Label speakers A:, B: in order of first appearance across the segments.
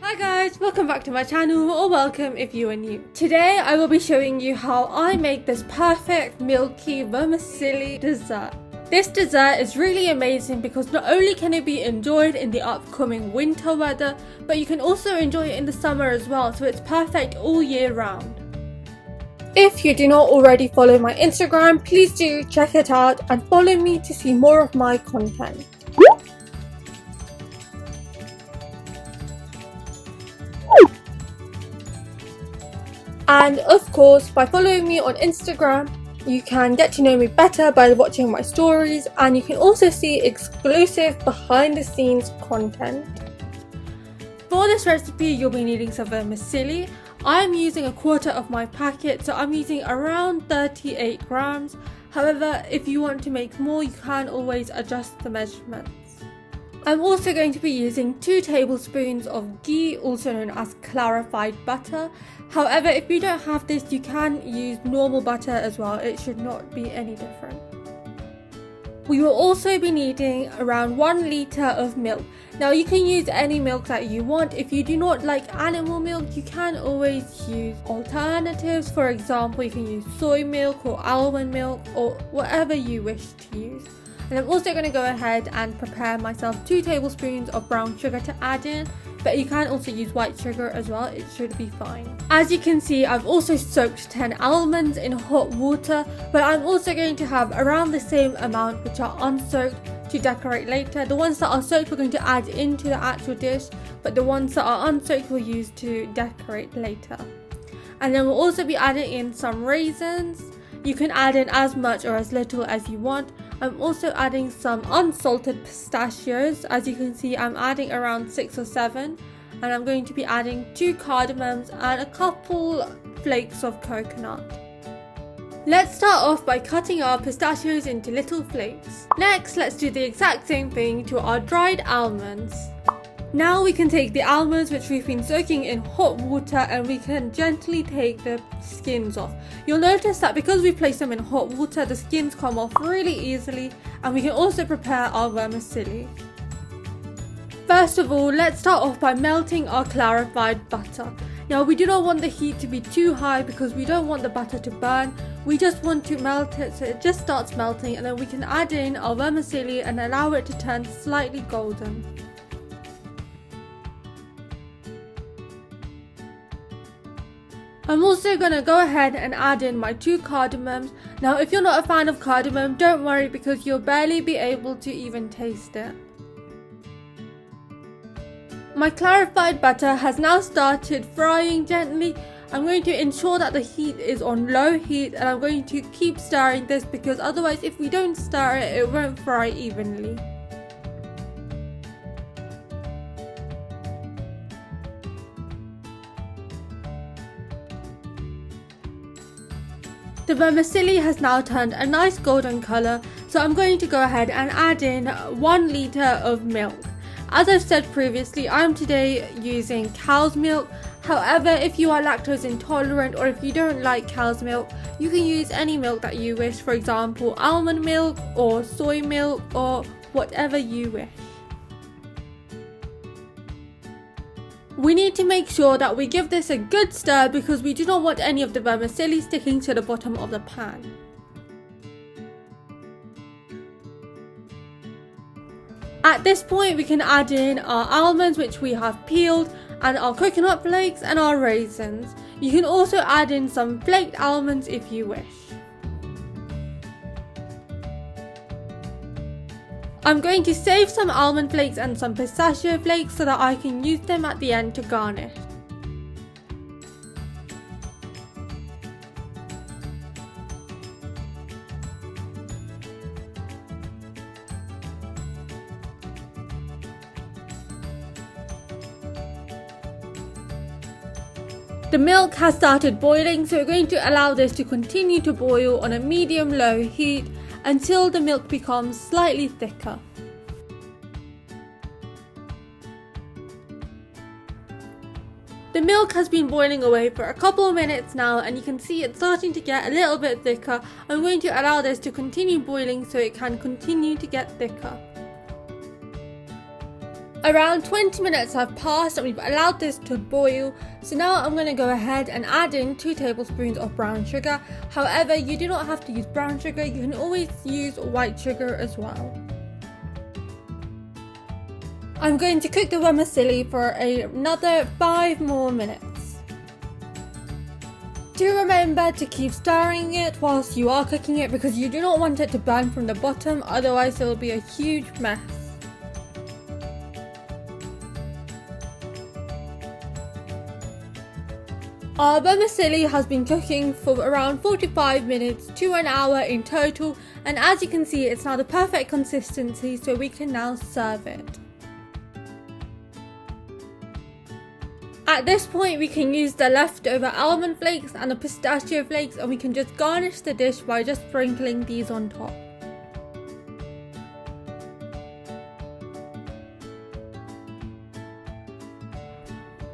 A: Hi guys, welcome back to my channel, or welcome if you are new. Today I will be showing you how I make this perfect milky vermicelli dessert. This dessert is really amazing because not only can it be enjoyed in the upcoming winter weather, but you can also enjoy it in the summer as well, so it's perfect all year round. If you do not already follow my Instagram, please do check it out and follow me to see more of my content. And of course, by following me on Instagram, you can get to know me better by watching my stories, and you can also see exclusive behind the scenes content. For this recipe, you'll be needing some vermicelli. I'm using a quarter of my packet, so I'm using around 38 grams. However, if you want to make more, you can always adjust the measurements. I'm also going to be using 2 tablespoons of ghee, also known as clarified butter. However, if you don't have this, you can use normal butter as well. It should not be any different. We will also be needing around 1 litre of milk. Now you can use any milk that you want. If you do not like animal milk, you can always use alternatives. For example, you can use soy milk or almond milk or whatever you wish to use. And I'm also going to go ahead and prepare myself 2 tablespoons of brown sugar to add in, but you can also use white sugar as well, it should be fine. As you can see, I've also soaked 10 almonds in hot water, but I'm also going to have around the same amount which are unsoaked to decorate later. The ones that are soaked we're going to add into the actual dish, but the ones that are unsoaked we'll use to decorate later. And then we'll also be adding in some raisins. You can add in as much or as little as you want. I'm also adding some unsalted pistachios. As you can see, I'm adding around 6 or 7, and I'm going to be adding 2 cardamoms and a couple flakes of coconut. Let's start off by cutting our pistachios into little flakes. Next, let's do the exact same thing to our dried almonds. Now we can take the almonds which we've been soaking in hot water, and we can gently take the skins off. You'll notice that because we place them in hot water, the skins come off really easily, and we can also prepare our vermicelli. First of all, let's start off by melting our clarified butter. Now we do not want the heat to be too high because we don't want the butter to burn. We just want to melt it so it just starts melting, and then we can add in our vermicelli and allow it to turn slightly golden. I'm also going to go ahead and add in my 2 cardamoms. Now if you're not a fan of cardamom, don't worry because you'll barely be able to even taste it. My clarified butter has now started frying gently. I'm going to ensure that the heat is on low heat, and I'm going to keep stirring this because otherwise if we don't stir it, it won't fry evenly. The vermicelli has now turned a nice golden colour, so I'm going to go ahead and add in 1 litre of milk. As I've said previously, I'm today using cow's milk. However, if you are lactose intolerant or if you don't like cow's milk, you can use any milk that you wish, for example almond milk or soy milk or whatever you wish. We need to make sure that we give this a good stir because we do not want any of the vermicelli sticking to the bottom of the pan. At this point we can add in our almonds which we have peeled, and our coconut flakes and our raisins. You can also add in some flaked almonds if you wish. I'm going to save some almond flakes and some pistachio flakes so that I can use them at the end to garnish. The milk has started boiling, so we're going to allow this to continue to boil on a medium-low heat until the milk becomes slightly thicker. The milk has been boiling away for a couple of minutes now, and you can see it's starting to get a little bit thicker. I'm going to allow this to continue boiling so it can continue to get thicker. Around 20 minutes have passed and we've allowed this to boil, so now I'm going to go ahead and add in 2 tablespoons of brown sugar. However, you do not have to use brown sugar, you can always use white sugar as well. I'm going to cook the vermicelli for another 5 more minutes. Do remember to keep stirring it whilst you are cooking it because you do not want it to burn from the bottom, otherwise it will be a huge mess. Our vermicelli has been cooking for around 45 minutes to an hour in total, and as you can see it's now the perfect consistency, so we can now serve it. At this point we can use the leftover almond flakes and the pistachio flakes, and we can just garnish the dish by just sprinkling these on top.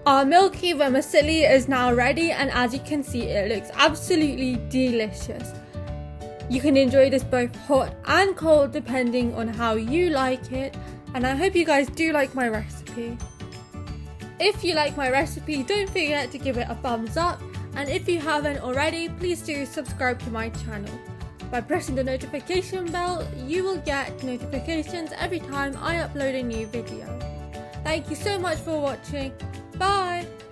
A: Our milky vermicelli is now ready, and as you can see it looks absolutely delicious. You can enjoy this both hot and cold depending on how you like it, and I hope you guys do like my recipe. If you like my recipe, don't forget to give it a thumbs up, and if you haven't already, please do subscribe to my channel. By pressing the notification bell, you will get notifications every time I upload a new video. Thank you so much for watching. Bye!